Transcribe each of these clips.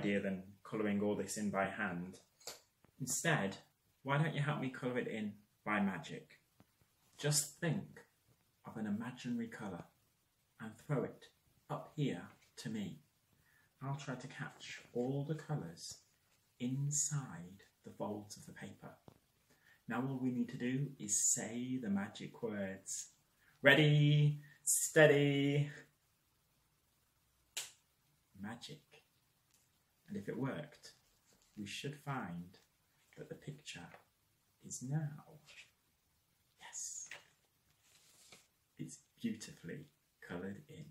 idea than colouring all this in by hand. Instead, why don't you help me colour it in by magic? Just think of an imaginary colour and throw it up here to me. I'll try to catch all the colours inside the folds of the paper. Now all we need to do is say the magic words. Ready, steady, magic. And if it worked, we should find that the picture is now, yes, it's beautifully coloured in.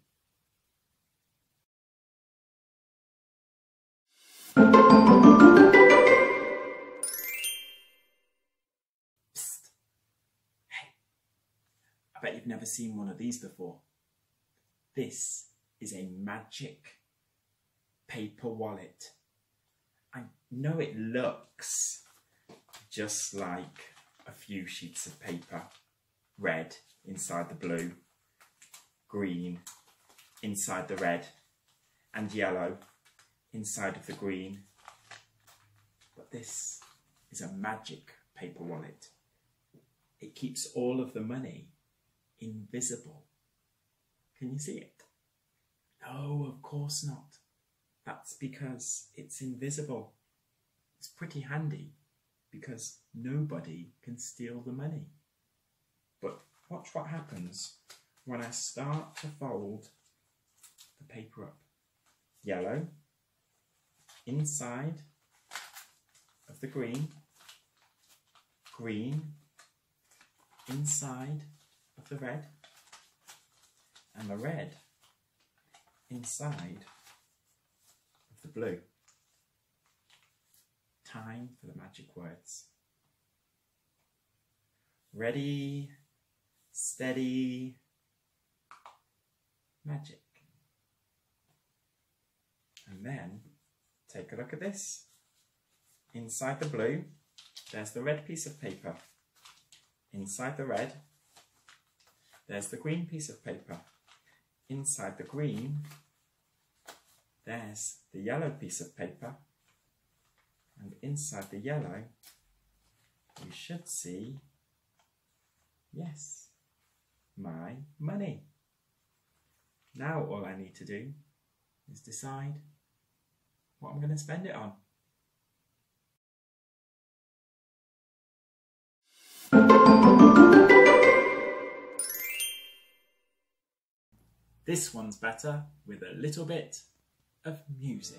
Psst. Hey, I bet you've never seen one of these before. This is a magic paper wallet. I know it looks just like a few sheets of paper, red inside the blue, green inside the red, and yellow inside of the green. But this is a magic paper wallet. It keeps all of the money invisible. Can you see it? No, of course not. That's because it's invisible. It's pretty handy because nobody can steal the money. But watch what happens when I start to fold the paper up. Yellow inside of the green, green inside of the red, and the red inside of the blue. Time for the magic words. Ready, steady, magic. And then take a look at this. Inside the blue, there's the red piece of paper. Inside the red, there's the green piece of paper. Inside the green, there's the yellow piece of paper. And inside the yellow, you should see, yes, my money. Now all I need to do is decide what I'm going to spend it on. This one's better with a little bit of music.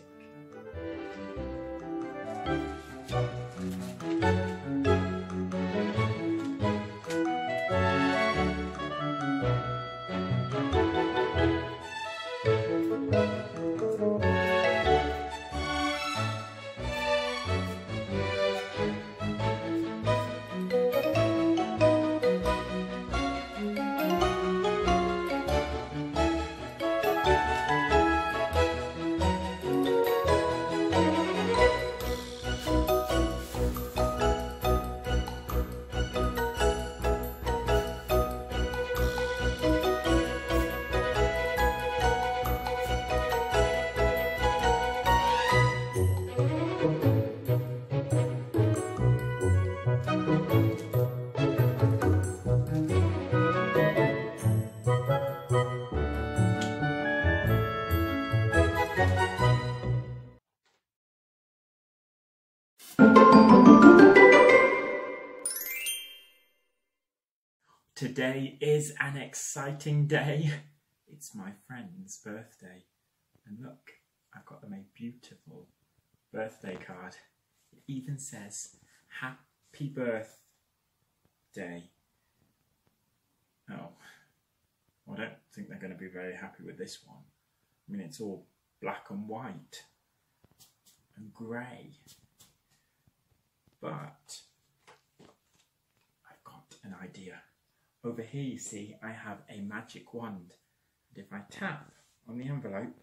Today is an exciting day. It's my friend's birthday. And look, I've got them a beautiful birthday card. It even says, Happy Birthday. Oh, well, I don't think they're going to be very happy with this one. I mean, it's all black and white and grey. But I've got an idea. Over here, you see, I have a magic wand. And if I tap on the envelope,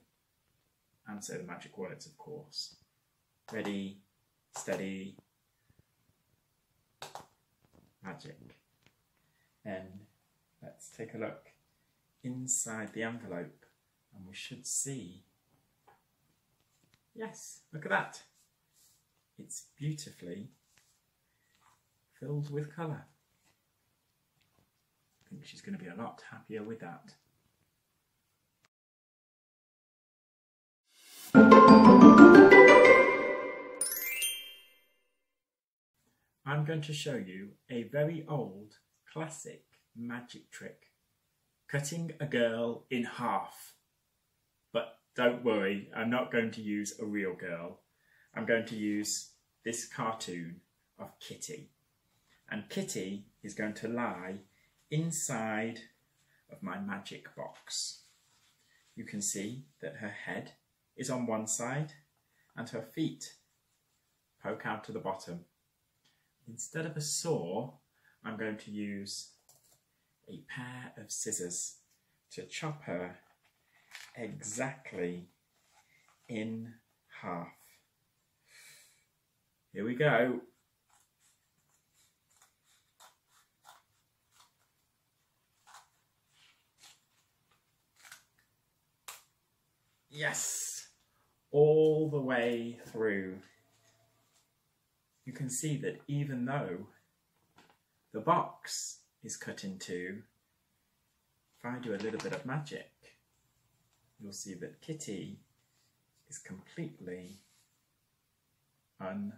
and say the magic words, of course. Ready, steady, magic. And let's take a look inside the envelope, and we should see, Yes, look at that. It's beautifully filled with colour. I think she's going to be a lot happier with that. I'm going to show you a very old, classic magic trick. Cutting a girl in half. But don't worry, I'm not going to use a real girl. I'm going to use this cartoon of Kitty. And Kitty is going to lie inside of my magic box. You can see that her head is on one side and her feet poke out to the bottom. Instead of a saw, I'm going to use a pair of scissors to chop her exactly in half. Here we go. Yes, all the way through. You can see that even though the box is cut in two, if I do a little bit of magic, you'll see that Kitty is completely unharmed.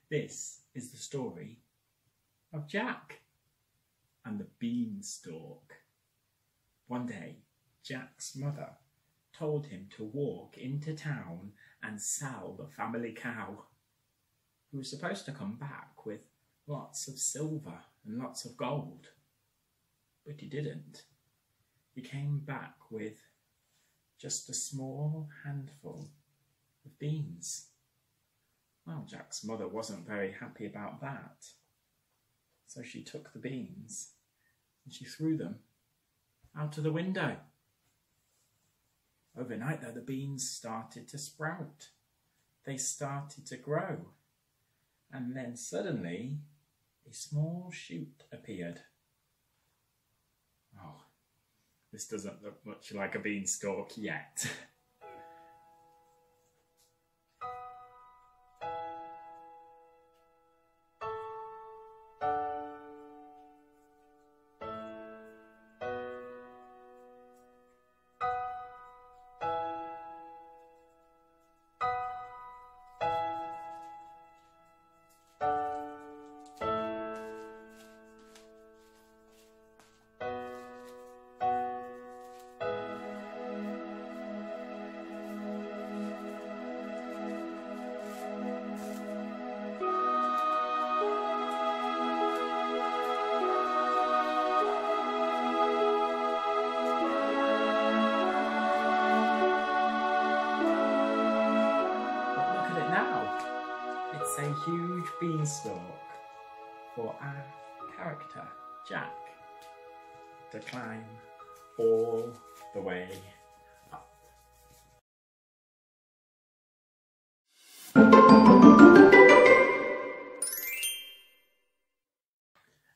This is the story of Jack and the beanstalk. One day, Jack's mother told him to walk into town and sell the family cow. He was supposed to come back with lots of silver and lots of gold, but he didn't. He came back with just a small handful of beans. Well, Jack's mother wasn't very happy about that. So she took the beans and she threw them out of the window. Overnight though, the beans started to sprout. They started to grow. And then suddenly a small shoot appeared. Oh, this doesn't look much like a beanstalk yet. It's a huge beanstalk for our character, Jack, to climb all the way up.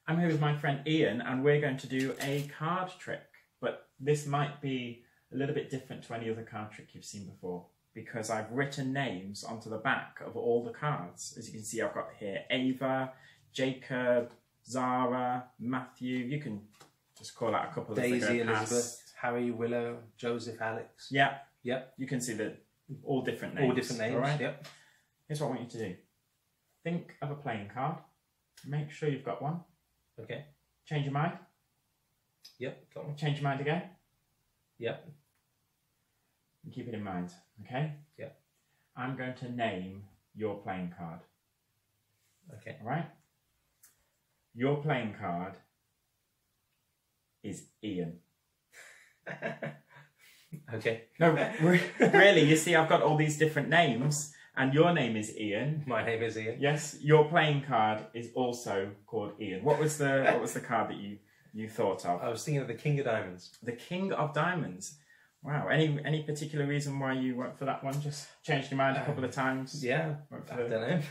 I'm here with my friend Ian and we're going to do a card trick, but this might be a little bit different to any other card trick you've seen before, because I've written names onto the back of all the cards. As you can see, I've got here Ava, Jacob, Zara, Matthew. You can just call out a couple of Daisy, Elizabeth, Harry, Willow, Joseph, Alex. Yeah. Yep. You can see that all different names. All different names, all right? Yep. Here's what I want you to do. Think of a playing card. Make sure you've got one. Okay. Change your mind. Yep, got one. Change your mind again. Yep. And keep it in mind, okay? Yep. I'm going to name your playing card. Okay. All right? Your playing card is Ian. Okay. No, really, you see I've got all these different names and your name is Ian. My name is Ian. Yes, your playing card is also called Ian. What was the card that you thought of? I was thinking of the King of Diamonds. The King of Diamonds. Wow. Any particular reason why you went for that one? Just changed your mind a couple of times? Yeah, I don't know.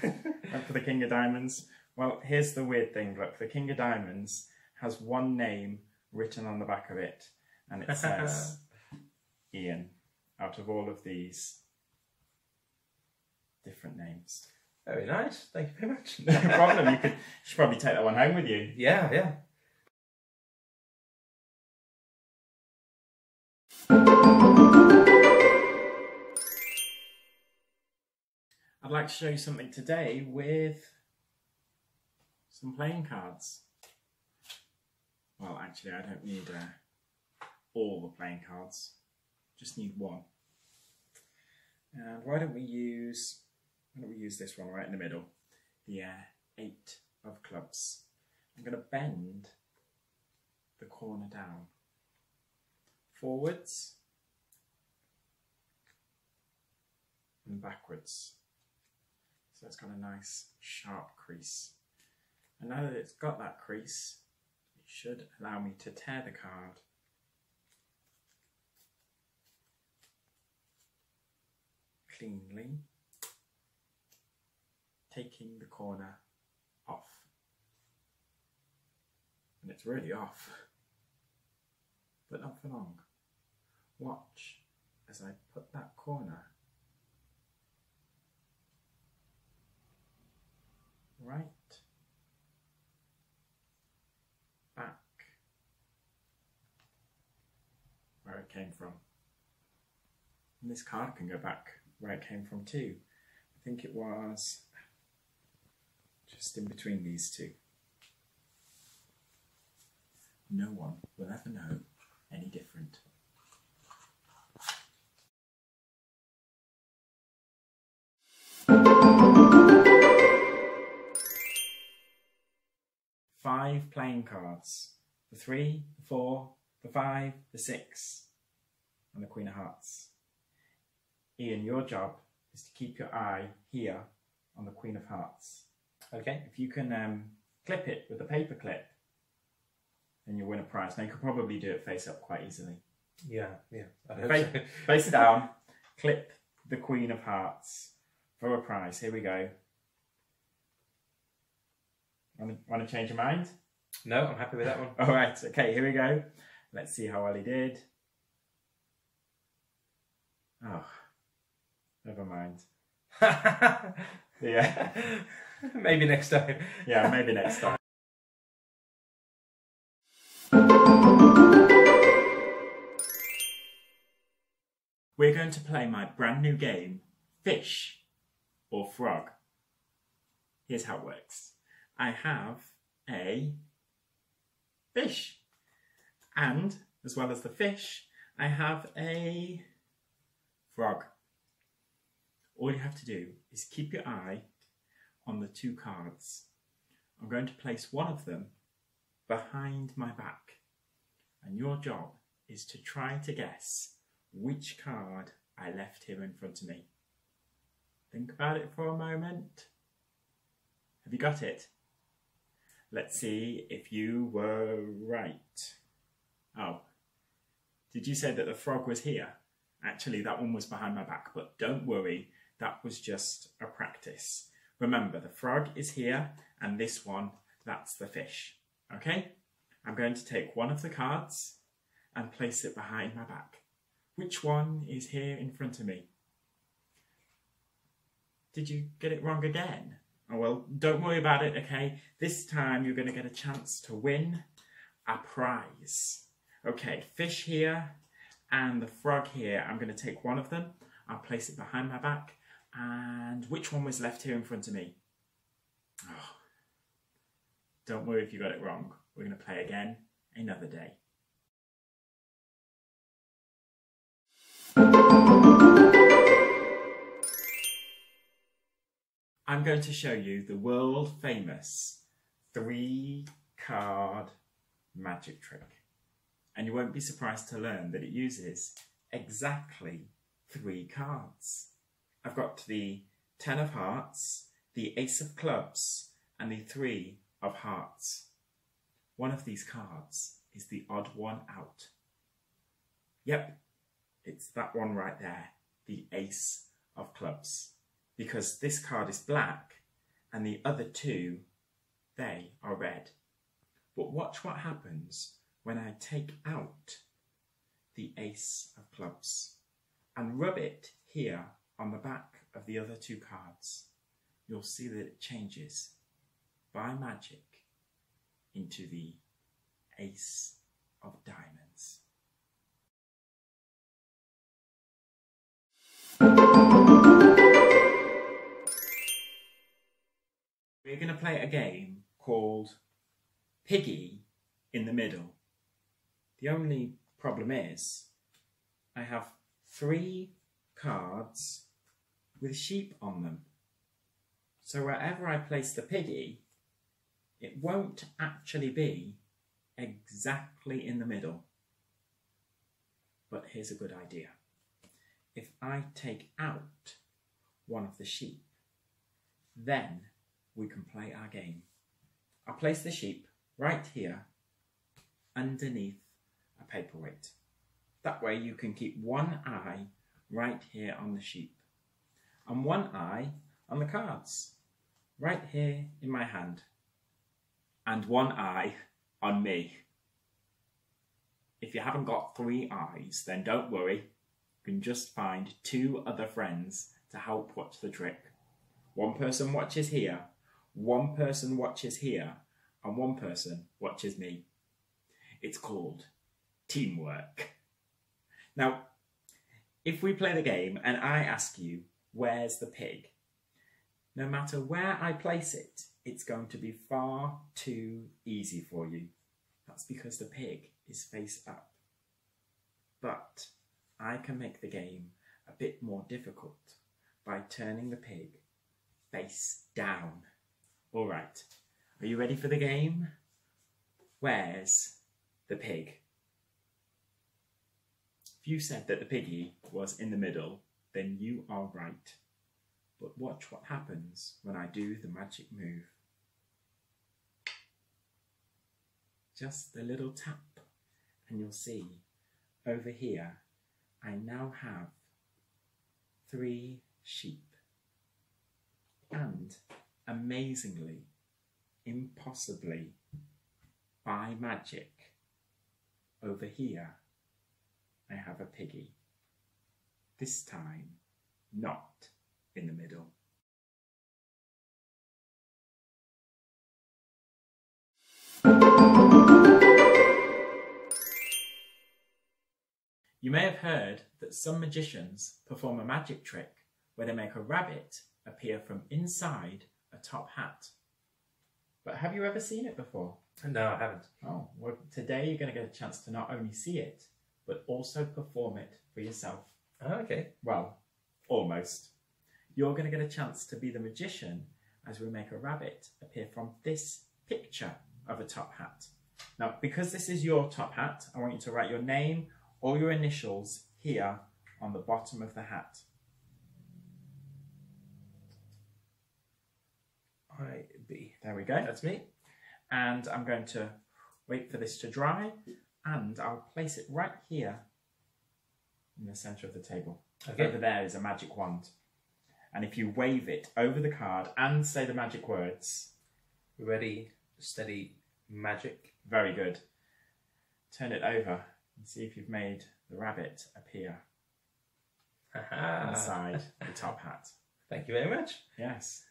Went for the King of Diamonds. Well, here's the weird thing. Look, the King of Diamonds has one name written on the back of it, and it says Ian, out of all of these different names. Very nice. Thank you very much. No problem. You should probably take that one home with you. Yeah, yeah. I'd like to show you something today with some playing cards. Well, actually, I don't need all the playing cards. Just need one. And why don't we use this one right in the middle? The 8 of clubs. I'm going to bend the corner down. Forwards and backwards. So it's got a nice sharp crease. And now that it's got that crease, it should allow me to tear the card cleanly, taking the corner off. And it's really off, but not for long. Watch as I put that corner right back where it came from. And this card can go back where it came from too. I think it was just in between these two. No one will ever know any different. Five playing cards. The 3, the 4, the 5, the 6, and the Queen of Hearts. Ian, your job is to keep your eye here on the Queen of Hearts. Okay. If you can clip it with a paper clip, then you'll win a prize. Now you could probably do it face up quite easily. Yeah, yeah. I hope so. Face it down, clip the Queen of Hearts for a prize. Here we go. Want to change your mind? No, I'm happy with that one. All right, okay, here we go. Let's see how well he did. Oh, never mind. Yeah. Maybe next time. Yeah, maybe next time. We're going to play my brand new game, Fish or Frog. Here's how it works. I have a fish, and as well as the fish, I have a frog. All you have to do is keep your eye on the 2 cards. I'm going to place one of them behind my back, and your job is to try to guess which card I left here in front of me. Think about it for a moment. Have you got it? Let's see if you were right. Oh, did you say that the frog was here? Actually, that one was behind my back, but don't worry, that was just a practice. Remember, the frog is here, and this one, that's the fish. Okay? I'm going to take one of the cards and place it behind my back. Which one is here in front of me? Did you get it wrong again? Oh, well, don't worry about it, okay? This time you're going to get a chance to win a prize. Okay, fish here and the frog here. I'm going to take one of them. I'll place it behind my back. And which one was left here in front of me? Oh, don't worry if you got it wrong. We're going to play again another day. I'm going to show you the world famous 3-card magic trick. And you won't be surprised to learn that it uses exactly 3 cards. I've got the 10 of hearts, the ace of clubs, and the 3 of hearts. One of these cards is the odd one out. Yep, it's that one right there, the ace of clubs. Because this card is black and the other two, they are red. But watch what happens when I take out the ace of clubs and rub it here on the back of the other two cards. You'll see that it changes by magic into the ace of diamonds. We're going to play a game called Piggy in the Middle. The only problem is I have 3 cards with sheep on them. So wherever I place the piggy, it won't actually be exactly in the middle. But here's a good idea. If I take out one of the sheep, then we can play our game. I'll place the sheep right here underneath a paperweight. That way you can keep one eye right here on the sheep and one eye on the cards right here in my hand and one eye on me. If you haven't got 3 eyes, then don't worry. You can just find 2 other friends to help watch the trick. One person watches here, one person watches here, and one person watches me. It's called teamwork. Now, if we play the game and I ask you, where's the pig? No matter where I place it, it's going to be far too easy for you. That's because the pig is face up. But I can make the game a bit more difficult by turning the pig face down. All right, are you ready for the game? Where's the pig? If you said that the piggy was in the middle, then you are right. But watch what happens when I do the magic move. Just a little tap and you'll see over here I now have 3 sheep. And amazingly, impossibly, by magic, over here I have a piggy. This time, not in the middle. You may have heard that some magicians perform a magic trick where they make a rabbit appear from inside a top hat. But have you ever seen it before? No, I haven't. Oh, well, today you're going to get a chance to not only see it, but also perform it for yourself. Oh, okay. Well, almost. You're going to get a chance to be the magician as we make a rabbit appear from this picture of a top hat. Now, because this is your top hat, I want you to write your name or your initials here on the bottom of the hat. IB. There we go. That's me. And I'm going to wait for this to dry and I'll place it right here in the centre of the table. Okay. Over there is a magic wand. And if you wave it over the card and say the magic words. Ready, steady, magic. Very good. Turn it over and see if you've made the rabbit appear inside the top hat. Thank you very much. Yes.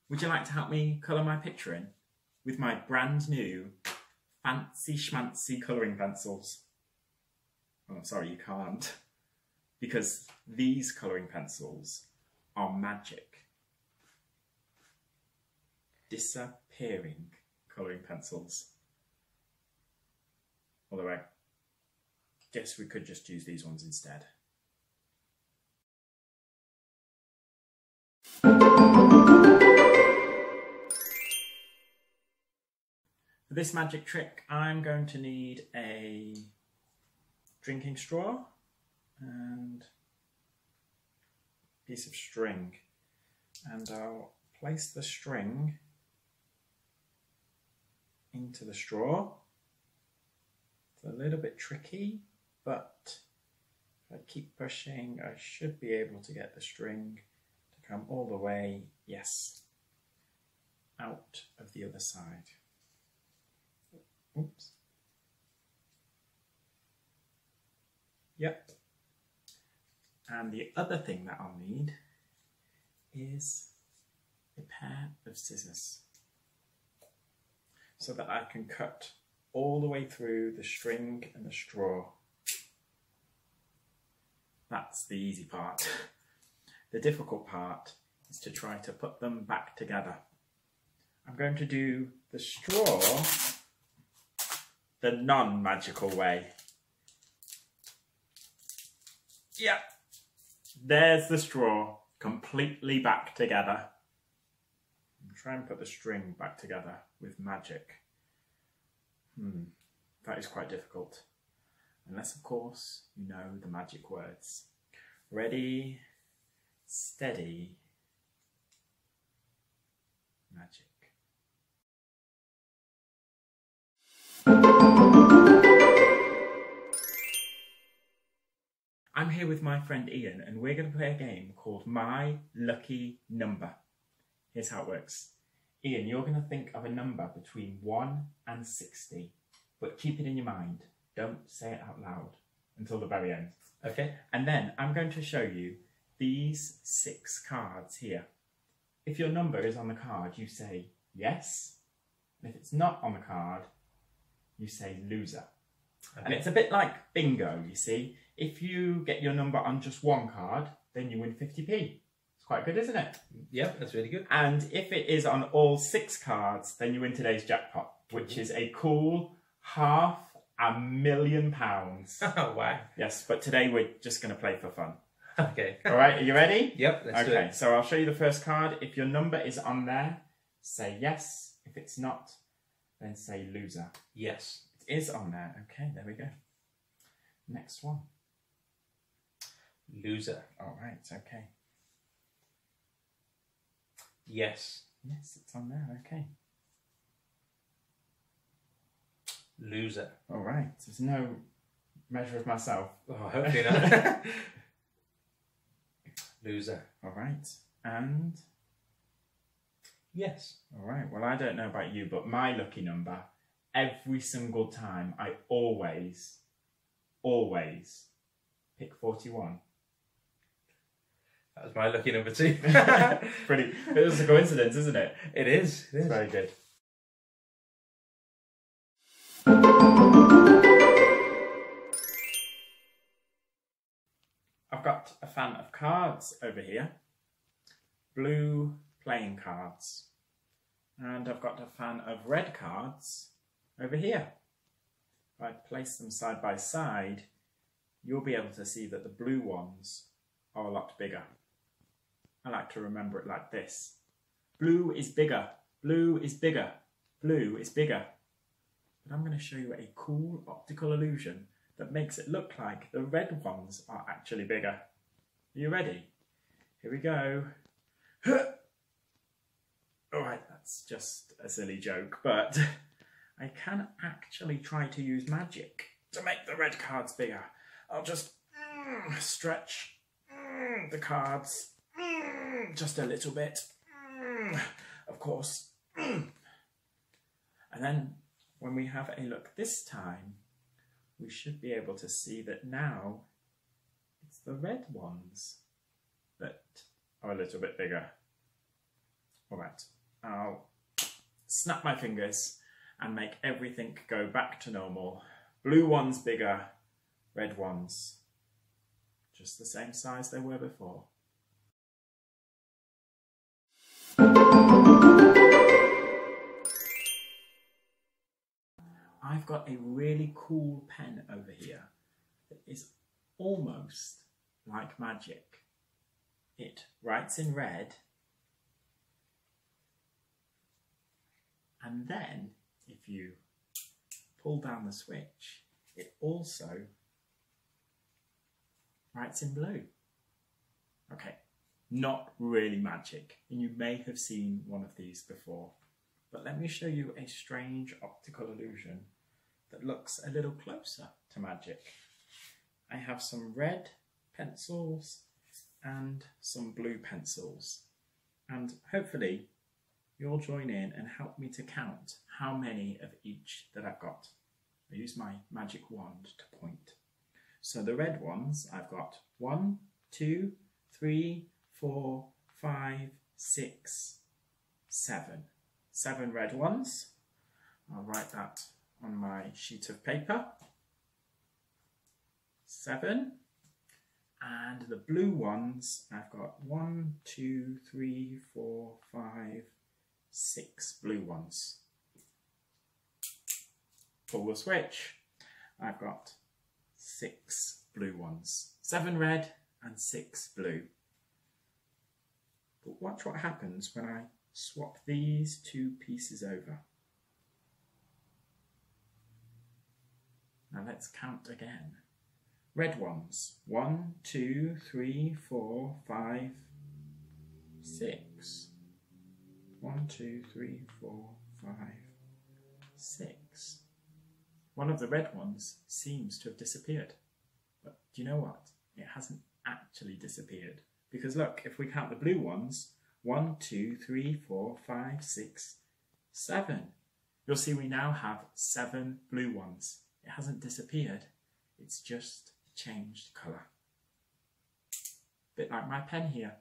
Would you like to help me colour my picture in with my brand new fancy schmancy colouring pencils? Oh, sorry, you can't. Because these colouring pencils are magic. Disappearing colouring pencils. Although I guess we could just use these ones instead. For this magic trick, I'm going to need a drinking straw and a piece of string. And I'll place the string into the straw a little bit tricky, but if I keep pushing, I should be able to get the string to come all the way, yes, out of the other side. Oops. Yep. And the other thing that I'll need is a pair of scissors so that I can cut all the way through the string and the straw. That's the easy part. The difficult part is to try to put them back together. I'm going to do the straw the non-magical way. Yep, there's the straw completely back together. I'll try and put the string back together with magic. That is quite difficult. Unless, of course, you know the magic words. Ready, steady, magic. I'm here with my friend Ian and we're going to play a game called My Lucky Number. Here's how it works. Ian, you're going to think of a number between 1 and 60, but keep it in your mind. Don't say it out loud until the very end. Okay. And then I'm going to show you these 6 cards here. If your number is on the card, you say yes. And if it's not on the card, you say loser. Okay. And it's a bit like bingo, you see. If you get your number on just one card, then you win 50p. It's quite good, isn't it? Yep, that's really good. And if it is on all 6 cards, then you win today's jackpot, which is a cool £500,000. Oh, wow. Yes, but today we're just going to play for fun. Okay. All right, are you ready? Yep, let's do it. Okay, so I'll show you the first card. If your number is on there, say yes. If it's not, then say loser. Yes. It is on there. Okay, there we go. Next one. Loser. All right, okay. Yes. Yes, it's on there. Okay. Loser. All right. There's no measure of myself. Oh, hopefully not. Loser. All right. And yes. all right. Well, I don't know about you, but my lucky number, every single time, I always pick 41. That was my lucky number too. Pretty. It was a coincidence, isn't it? It is. It's very good. I've got a fan of cards over here. Blue playing cards. And I've got a fan of red cards over here. If I place them side by side, you'll be able to see that the blue ones are a lot bigger. I like to remember it like this. Blue is bigger, blue is bigger, blue is bigger. But I'm going to show you a cool optical illusion that makes it look like the red ones are actually bigger. Are you ready? Here we go. Alright, that's just a silly joke, but I can actually try to use magic to make the red cards bigger. I'll just stretch the cards just a little bit, of course. And then when we have a look this time, we should be able to see that now it's the red ones that are a little bit bigger. All right, I'll snap my fingers and make everything go back to normal. Blue ones bigger, red ones just the same size they were before. I've got a really cool pen over here that is almost like magic. It writes in red, and then if you pull down the switch, it also writes in blue. Okay, not really magic, and you may have seen one of these before, but let me show you a strange optical illusion that looks a little closer to magic. I have some red pencils and some blue pencils, and hopefully you'll join in and help me to count how many of each that I've got. I use my magic wand to point. So the red ones, I've got 1, 2, 3, 4, 5, 6, 7. 7 red ones. I'll write that on my sheet of paper. 7. And the blue ones, I've got 1, 2, 3, 4, 5, 6 blue ones. Pull the switch. I've got 6 blue ones. 7 red and 6 blue. But watch what happens when I swap these two pieces over. Now let's count again. Red ones. 1, 2, 3, 4, 5, 6. 1, 2, 3, 4, 5, 6. One of the red ones seems to have disappeared. But do you know what? It hasn't actually disappeared. Because look, if we count the blue ones, 1, 2, 3, 4, 5, 6, 7. You'll see we now have 7 blue ones. It hasn't disappeared. It's just changed colour. Bit like my pen here.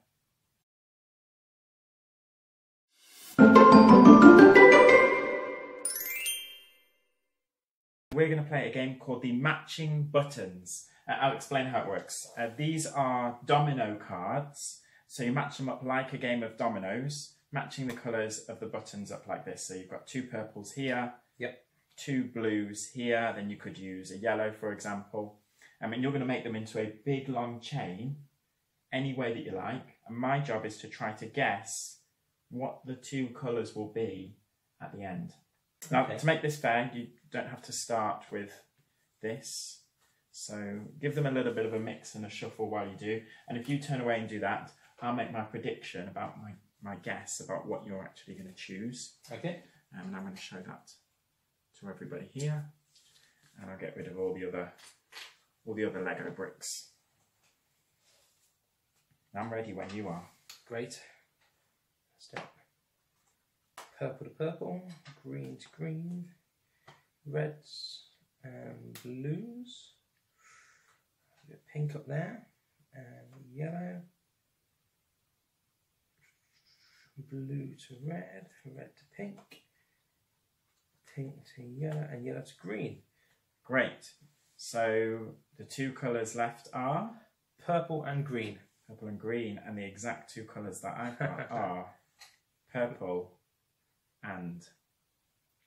We're going to play a game called the Matching Buttons. I'll explain how it works. These are domino cards, so you match them up like a game of dominoes, matching the colours of the buttons up like this. So you've got 2 purples here, Yep. 2 blues here, then you could use a yellow, for example. And you're going to make them into a big long chain, any way that you like. And my job is to try to guess what the 2 colours will be at the end. Now, to make this fair, you don't have to start with this. So give them a little bit of a mix and a shuffle while you do. And if you turn away and do that, I'll make my prediction about my guess about what you're actually going to choose. Okay. And I'm going to show that to everybody here. And I'll get rid of all the other Lego bricks. I'm ready when you are. Great. Step. Purple to purple, green to green, reds and blues. A bit of pink up there, and yellow. Blue to red, red to pink, pink to yellow, and yellow to green. Great. So the 2 colours left are? Purple and green. Purple and green, and the exact 2 colours that I've got are purple and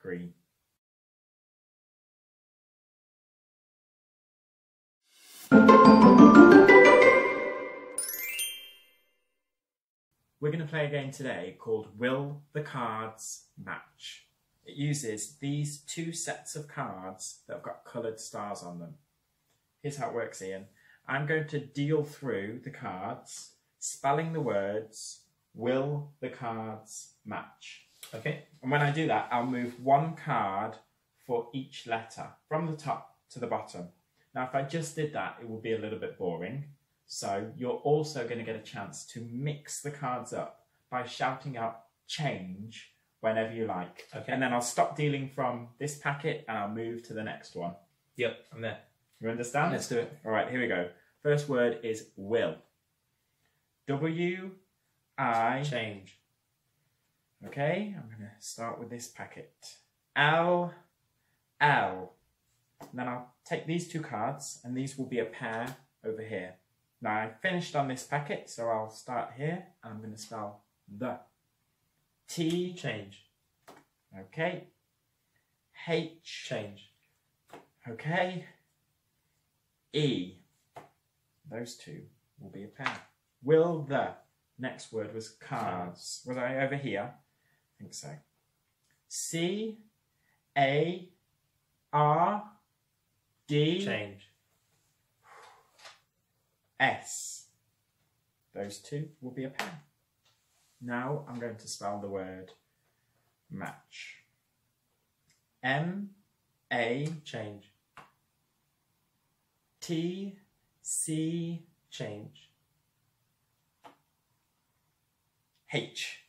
green. We're going to play a game today called Will the Cards Match? It uses these 2 sets of cards that have got coloured stars on them. Here's how it works, Ian. I'm going to deal through the cards, spelling the words, will the cards match? Okay. And when I do that, I'll move 1 card for each letter, from the top to the bottom. Now, if I just did that, it would be a little bit boring. So you're also going to get a chance to mix the cards up by shouting out change whenever you like. Okay. And then I'll stop dealing from this packet and I'll move to the next one. Yep, I'm there. You understand? Let's do it. All right, here we go. First word is will. W-I... Change. Okay, I'm going to start with this packet. L, L. And then I'll take these 2 cards and these will be a pair over here. Now I finished on this packet, so I'll start here and I'm going to spell the. T. Change. Okay. H. Change. Okay. E. Those 2 will be a pair. Will the. Next word was cards. Was I over here? I think so. C. A. R. D. Change. S. Those 2 will be a pair. Now I'm going to spell the word match. M. A. Change. T. C. Change. H.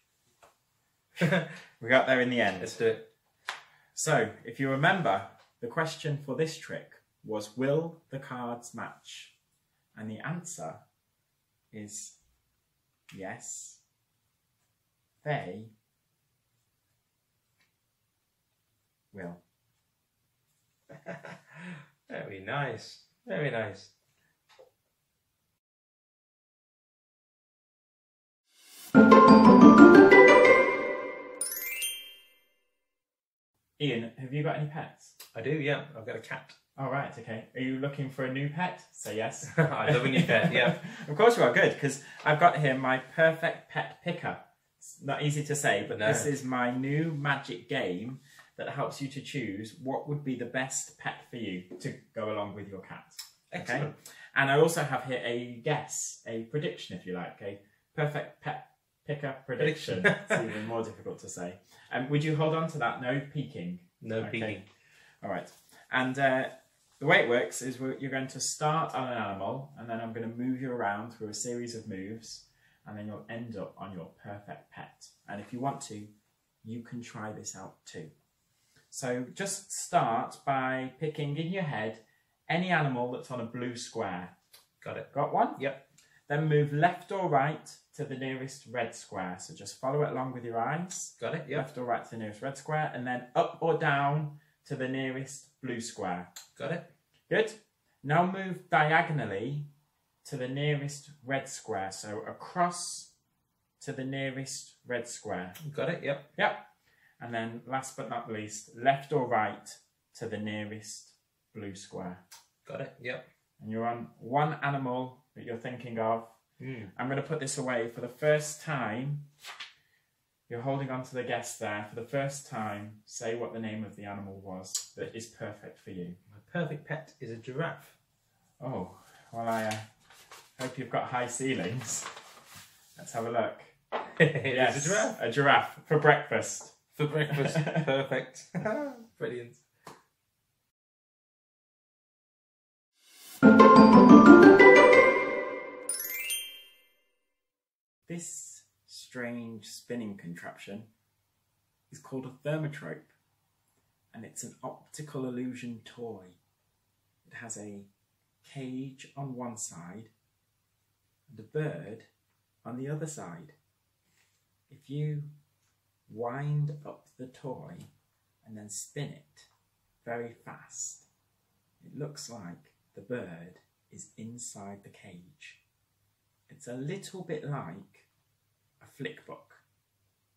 We got there in the end. Let's do it. So, if you remember, the question for this trick was, will the cards match? And the answer is yes, they will. Very nice. Very nice. Ian, have you got any pets? I do, yeah. I've got a cat. All right, okay. Are you looking for a new pet? Say yes. I love a new pet, yeah. Of course you are, good, because I've got here my perfect pet picker. It's not easy to say, but this is my new magic game that helps you to choose what would be the best pet for you to go along with your cat. Excellent. Okay? And I also have here a guess, a prediction, if you like, a perfect pet picker prediction. It's even more difficult to say. Would you hold on to that? No peeking. No peeking. All right. And the way it works is you're going to start on an animal, and then I'm going to move you around through a series of moves, and then you'll end up on your perfect pet. And if you want to, you can try this out too. So just start by picking in your head any animal that's on a blue square. Got it. Got one? Yep. Then move left or right to the nearest red square. So just follow it along with your eyes. Got it, yep. Left or right to the nearest red square, and then up or down to the nearest blue square. Got it. Good. Now move diagonally to the nearest red square. So across to the nearest red square. Got it, yep. Yep. And then last but not least, left or right to the nearest blue square. Got it, yep. And you're on one animal that you're thinking of. I'm going to put this away for the first time. You're holding on to the guess there. For the first time, say what the name of the animal was that is perfect for you. My perfect pet is a giraffe. Oh, well, I hope you've got high ceilings. Let's have a look. Yes, it's a giraffe. A giraffe for breakfast. For breakfast. Perfect. Brilliant. This strange spinning contraption is called a thermotrope, and it's an optical illusion toy. It has a cage on one side and a bird on the other side. If you wind up the toy and then spin it very fast, it looks like the bird is inside the cage. It's a little bit like a flick book,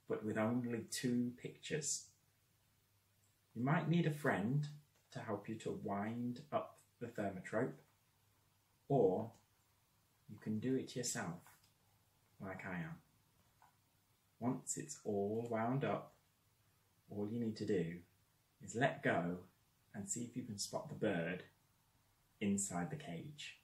but with only 2 pictures. You might need a friend to help you to wind up the thermotrope, or you can do it yourself, like I am. Once it's all wound up, all you need to do is let go and see if you can spot the bird inside the cage.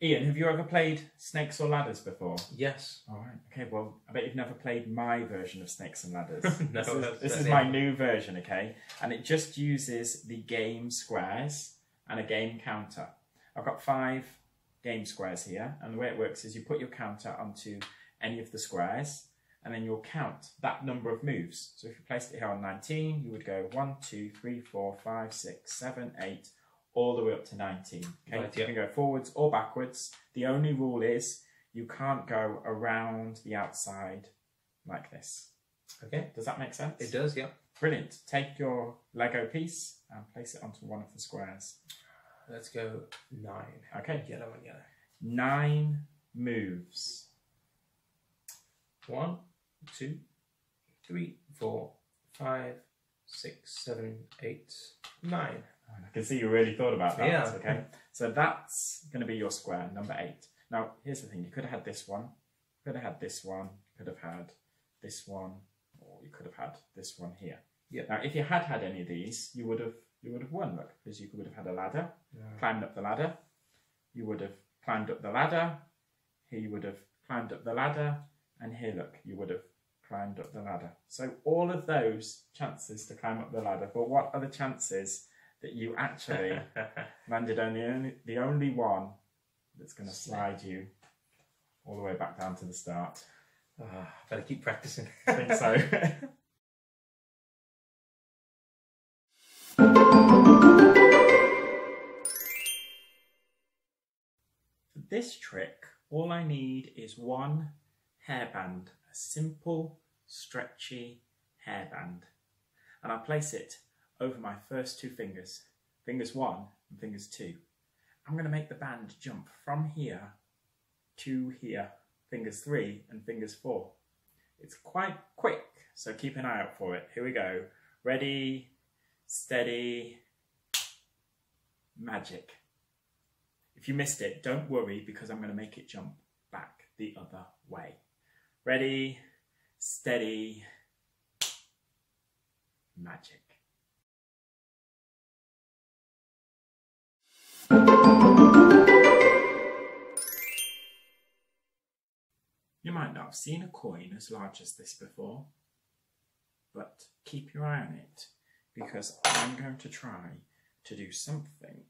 Ian, have you ever played Snakes or Ladders before? Yes. All right. Okay, well, I bet you've never played my version of Snakes and Ladders. No, this is my new version, okay? And it just uses the game squares and a game counter. I've got 5 game squares here, and the way it works is you put your counter onto any of the squares, and then you'll count that number of moves. So if you placed it here on 19, you would go 1, 2, 3, 4, 5, 6, 7, 8, all the way up to 19. Okay, Right, you can go forwards or backwards. The only rule is you can't go around the outside like this. Okay. Does that make sense? It does, yeah. Brilliant. Take your Lego piece and place it onto one of the squares. Let's go 9. Okay. Yellow and yellow. 9 moves. 1, 2, 3, 4, 5, 6, 7, 8, 9. I can see you really thought about that. Yeah. Okay. So that's going to be your square, number 8. Now, here's the thing. You could have had this one. You could have had this one. You could have had this one. Or you could have had this one here. Yeah. Now, if you had had any of these, you would have you would have won, look, because you would have had a ladder, climbed up the ladder, you would have climbed up the ladder, here you would have climbed up the ladder, and here, look, you would have climbed up the ladder. So all of those chances to climb up the ladder, but what are the chances that you actually landed on the only one that's going to slide you all the way back down to the start? Better keep practicing. I think so. For this trick, all I need is one hairband, a simple, stretchy hairband. And I'll place it over my first two fingers, fingers 1 and fingers 2. I'm going to make the band jump from here to here, fingers 3 and fingers 4. It's quite quick, so keep an eye out for it. Here we go. Ready, steady, magic. If you missed it, don't worry, because I'm going to make it jump back the other way. Ready, steady, magic. You might not have seen a coin as large as this before, but keep your eye on it, because I'm going to try to do something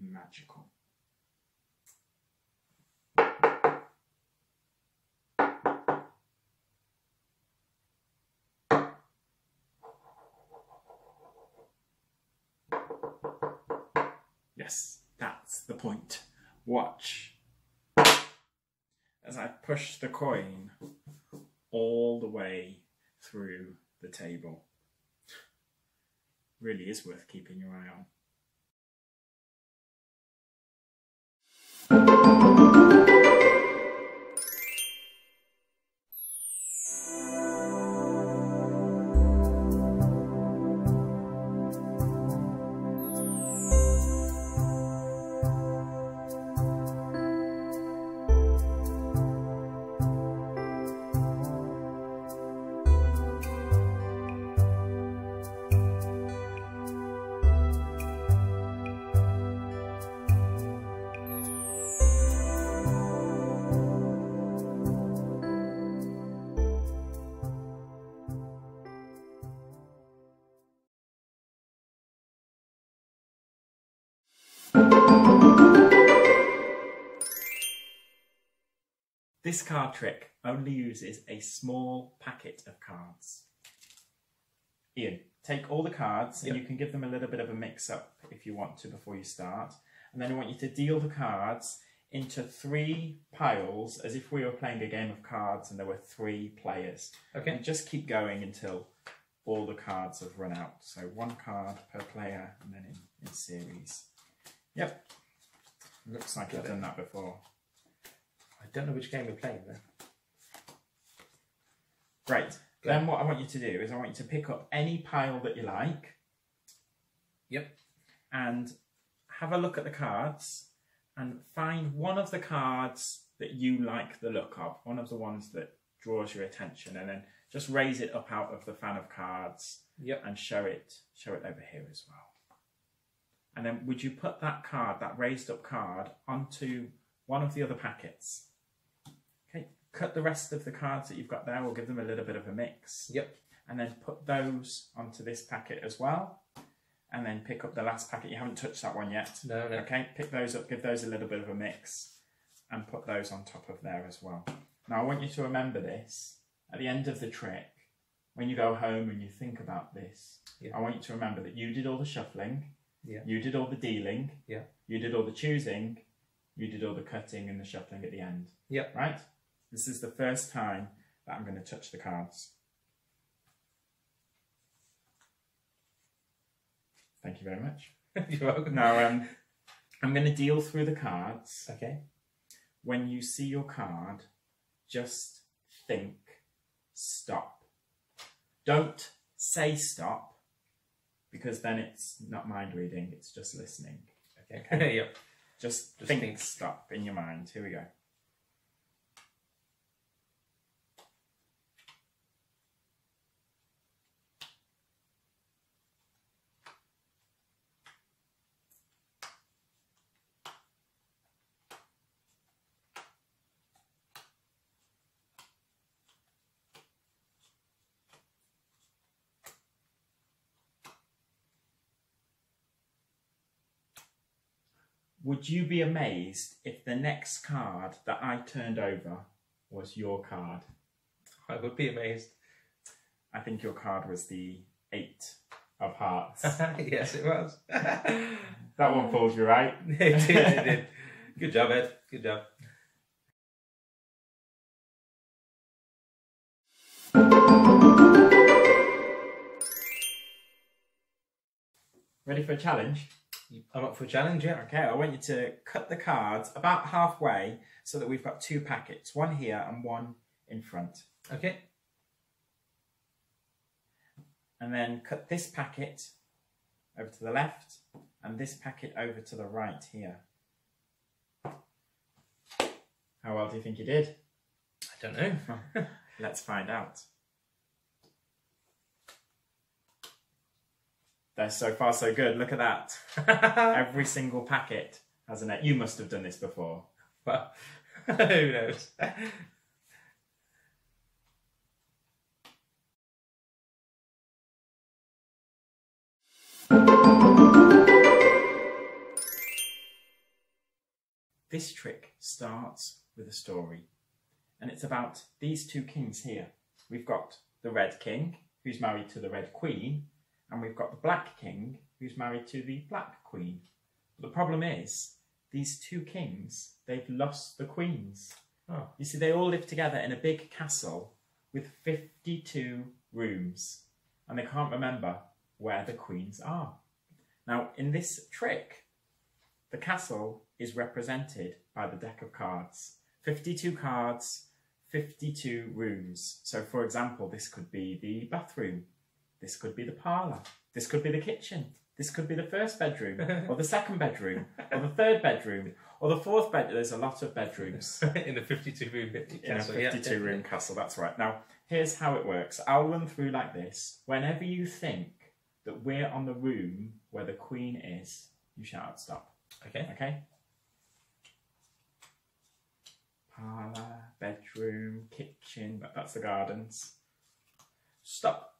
magical. Yes, that's the point. Watch as I push the coin all the way through the table. Really is worth keeping your eye on. This card trick only uses a small packet of cards. Ian, take all the cards and you can give them a little bit of a mix up if you want to before you start. And then I want you to deal the cards into 3 piles as if we were playing a game of cards and there were 3 players. Okay. And just keep going until all the cards have run out. So 1 card per player and then in series. Yep. Looks like you've done that before. I don't know which game we're playing then. Great. Then what I want you to do is I want you to pick up any pile that you like. Yep. And have a look at the cards and find one of the cards that you like the look of, one of the ones that draws your attention, and then just raise it up out of the fan of cards and show it over here as well. And then would you put that card, that raised up card, onto one of the other packets? Okay, cut the rest of the cards that you've got there, we'll give them a little bit of a mix. Yep. And then put those onto this packet as well. And then pick up the last packet. You haven't touched that one yet. No. Okay, pick those up, give those a little bit of a mix, and put those on top of there as well. Now I want you to remember this at the end of the trick. When you go home and you think about this, I want you to remember that you did all the shuffling, you did all the dealing, you did all the choosing, you did all the cutting and the shuffling at the end. Right? This is the first time that I'm going to touch the cards. Thank you very much. You're welcome. Now, I'm going to deal through the cards. Okay. When you see your card, just think, stop. Don't say stop, because then it's not mind reading, it's just listening. Okay. Yep. Just think stop in your mind. Here we go. would you be amazed if the next card that I turned over was your card? I would be amazed. I think your card was the 8 of hearts. Yes, it was. That one fooled you, right? It did. Good job, Ed. Good job. Ready for a challenge? I'm up for a challenge, yeah. Okay, I want you to cut the cards about halfway so that we've got 2 packets, one here and one in front. Okay. And then cut this packet over to the left and this packet over to the right here. How well do you think you did? I don't know. Let's find out. They're so far so good. Look at that. Every single packet has a net. You must have done this before. Well, who knows? This trick starts with a story, and it's about these 2 kings here. We've got the Red King, who's married to the Red Queen, and we've got the Black King, who's married to the Black Queen. But the problem is, these 2 kings, they've lost the queens. Oh. You see, they all live together in a big castle with 52 rooms, and they can't remember where the queens are. Now, in this trick, the castle is represented by the deck of cards. 52 cards, 52 rooms. So, for example, this could be the bathroom. This could be the parlour. This could be the kitchen. This could be the first bedroom, or the second bedroom, or the third bedroom, or the fourth bedroom. There's a lot of bedrooms. In a 52-room castle. In a 52-room castle, that's right. Now, here's how it works. I'll run through like this. Whenever you think that we're on the room where the queen is, you shout out stop. Okay. Okay? Parlour, bedroom, kitchen, that's the gardens. Stop.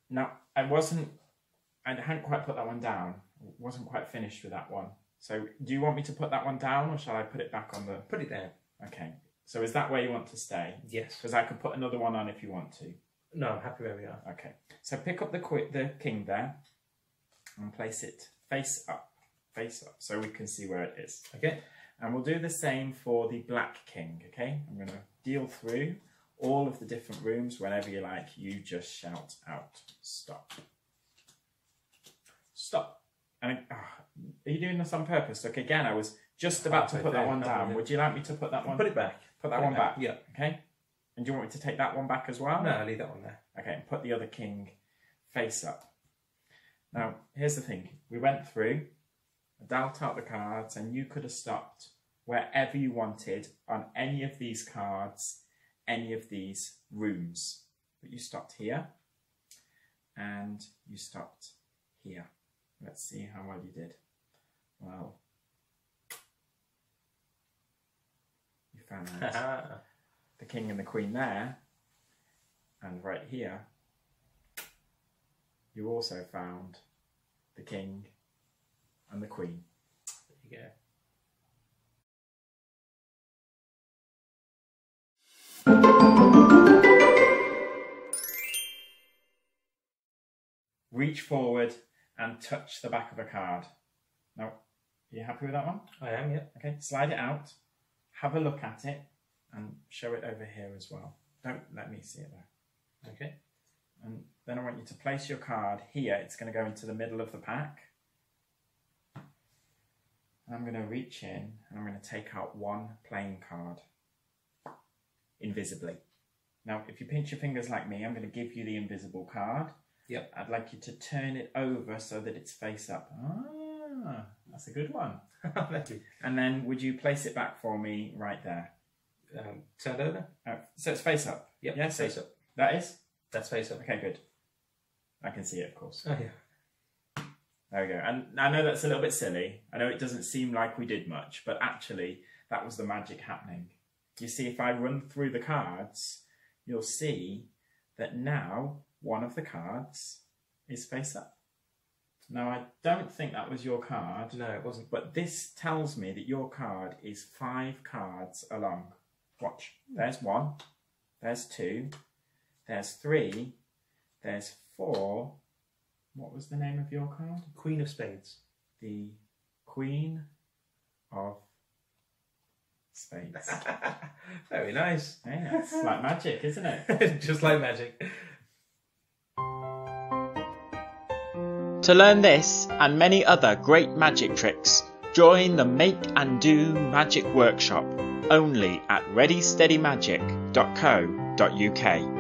Now, I hadn't quite put that one down. Wasn't quite finished with that one. So, do you want me to put that one down, or shall I put it back on the... Put it down. Okay. So, is that where you want to stay? Yes. Because I could put another one on if you want to. No, I'm happy where we are. Okay. So, pick up the king there and place it face up, so we can see where it is. Okay. And we'll do the same for the Black King, okay? I'm going to deal through all of the different rooms. Whenever you like, you just shout out, stop. Stop. And are you doing this on purpose? Look, again, I was just about to put that one down. Would you like me to put that one? Put it back. Put that one back? Yeah. Okay. And do you want me to take that one back as well? No, I'll leave that one there. Okay, and put the other king face up. Now, here's the thing. We went through, I dealt out the cards, and you could have stopped wherever you wanted on any of these cards, any of these rooms. But you stopped here, and you stopped here. Let's see how well you did. Well, you found the king and the queen there, and right here, you also found the king and the queen. There you go. Reach forward and touch the back of a card. Now, are you happy with that one? I am, yeah. Okay, slide it out, have a look at it, and show it over here as well. Don't let me see it there. Okay. And then I want you to place your card here. It's going to go into the middle of the pack. And I'm going to reach in and I'm going to take out one playing card invisibly. Now, if you pinch your fingers like me, I'm going to give you the invisible card. Yep. I'd like you to turn it over so that it's face up. Ah, that's a good one. Thank you. And then would you place it back for me right there? Turned over? So it's face up? Yep, yes, face up. That is? That's face up. Okay, good. I can see it, of course. Oh, yeah. There we go. And I know that's a little bit silly. I know it doesn't seem like we did much, but actually that was the magic happening. You see, if I run through the cards, you'll see that now one of the cards is face up. Now, I don't think that was your card. No, it wasn't. But this tells me that your card is 5 cards along. Watch. There's 1. There's 2. There's 3. There's 4. What was the name of your card? Queen of Spades. The Queen of Spades. Very nice. Yeah, it's like magic, isn't it? Just like magic. To learn this and many other great magic tricks, join the Make and Do Magic Workshop only at readysteadymagic.co.uk.